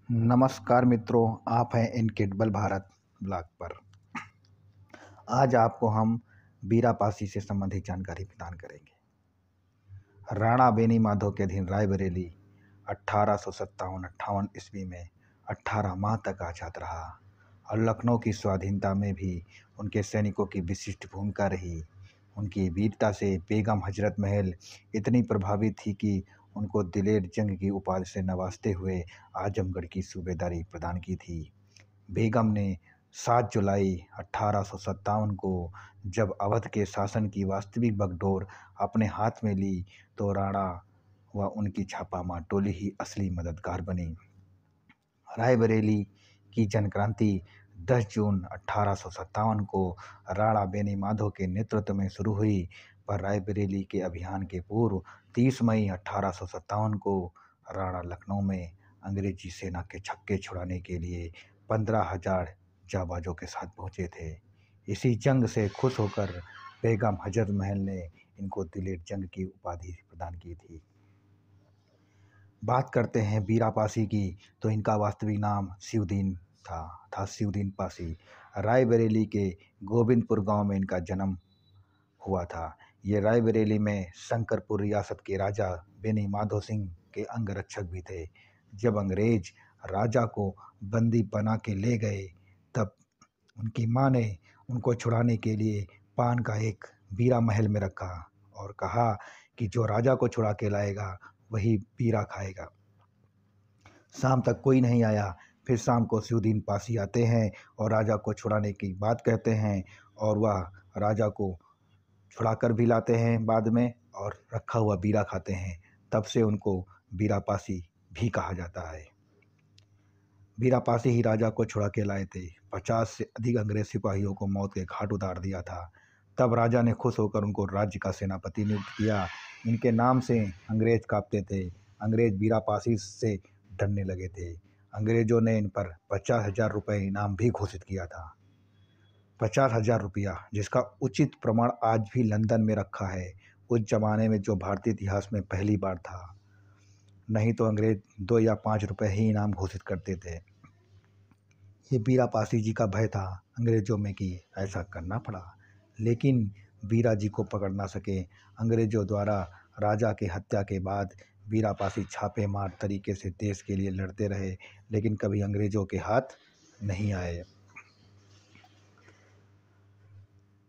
नमस्कार मित्रों, आप हैं इनक्रेडिबल भारत ब्लॉग पर। आज आपको हम बीरापासी से संबंधित जानकारी प्रदान करेंगे। राणा बेनीमाधव के अधीन रायबरेली 1857-58 ईस्वी में 18 माह तक आज़ाद रहा और लखनऊ की स्वाधीनता में भी उनके सैनिकों की विशिष्ट भूमिका रही। उनकी वीरता से बेगम हजरत महल इतनी प्रभावित थी कि उनको दिलेर जंग की उपाधि से नवाजते हुए आजमगढ़ की सूबेदारी प्रदान की थी। बेगम ने 7 जुलाई 1857 को जब अवध के शासन की वास्तविक बागडोर अपने हाथ में ली तो राणा व उनकी छापामार टोली ही असली मददगार बनी। रायबरेली की जनक्रांति 10 जून 1857 को राणा बेनीमाधव के नेतृत्व में शुरू हुई, पर रायबरेली के अभियान के पूर्व 30 मई 1857 को राणा लखनऊ में अंग्रेजी सेना के छक्के छुड़ाने के लिए 15,000 जाबाजों के साथ पहुंचे थे। इसी जंग से खुश होकर बेगम हजरत महल ने इनको दिलेर जंग की उपाधि प्रदान की थी। बात करते हैं बीरापासी की, तो इनका वास्तविक नाम शिवदीन था शिवदीन पासी। रायबरेली के गोविंदपुर गांव में इनका जन्म हुआ था। ये रायबरेली में शंकरपुर रियासत के राजा बेनीमाधव सिंह के अंगरक्षक भी थे। जब अंग्रेज राजा को बंदी बना के ले गए तब उनकी मां ने उनको छुड़ाने के लिए पान का एक बीरा महल में रखा और कहा कि जो राजा को छुड़ा के लाएगा वही बीरा खाएगा। शाम तक कोई नहीं आया। फिर शाम को शिवदीन पासी आते हैं और राजा को छुड़ाने की बात कहते हैं और वह राजा को छुड़ाकर भी लाते हैं बाद में और रखा हुआ बीरा खाते हैं। तब से उनको बीरापासी भी कहा जाता है। बीरापासी ही राजा को छुड़ा के लाए थे। 50 से अधिक अंग्रेज सिपाहियों को मौत के घाट उतार दिया था। तब राजा ने खुश होकर उनको राज्य का सेनापति नियुक्त किया। इनके नाम से अंग्रेज कांपते थे। अंग्रेज बीरापासी से डरने लगे थे। अंग्रेजों ने इन पर 50,000 रुपये इनाम भी घोषित किया था। 50,000 रुपया, जिसका उचित प्रमाण आज भी लंदन में रखा है। उस जमाने में जो भारतीय इतिहास में पहली बार था। नहीं तो अंग्रेज 2 या 5 रुपये ही इनाम घोषित करते थे। ये बीरापासी जी का भय था अंग्रेजों में कि ऐसा करना पड़ा, लेकिन बीरा जी को पकड़ ना सके। अंग्रेजों द्वारा राजा के हत्या के बाद बीरापासी छापेमार तरीके से देश के लिए लड़ते रहे, लेकिन कभी अंग्रेजों के हाथ नहीं आए।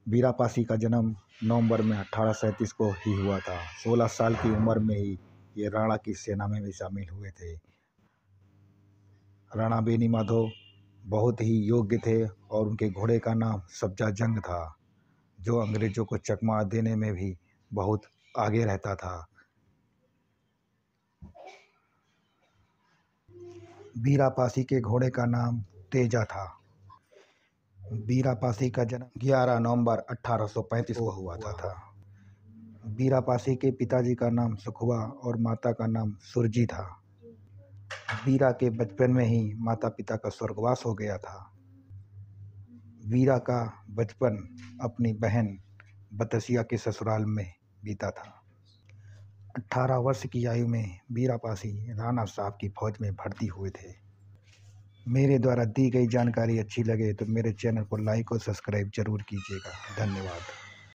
बीरापासी का जन्म नवंबर में 1837 को ही हुआ था। 16 साल की उम्र में ही ये राणा की सेना में भी शामिल हुए थे। राणा बेनीमाधव बहुत ही योग्य थे और उनके घोड़े का नाम सब्जा जंग था, जो अंग्रेजों को चकमा देने में भी बहुत आगे रहता था। बीरापासी के घोड़े का नाम तेजा था। बीरापासी का जन्म 11 नवंबर 1835 को हुआ था। बीरापासी के पिताजी का नाम सुखवा और माता का नाम सुरजी था। बीरा के बचपन में ही माता पिता का स्वर्गवास हो गया था। बीरा का बचपन अपनी बहन बतसिया के ससुराल में बीता था। 18 वर्ष की आयु में बीरापासी राणा साहब की फौज में भर्ती हुए थे। मेरे द्वारा दी गई जानकारी अच्छी लगे तो मेरे चैनल को लाइक और सब्सक्राइब जरूर कीजिएगा। धन्यवाद।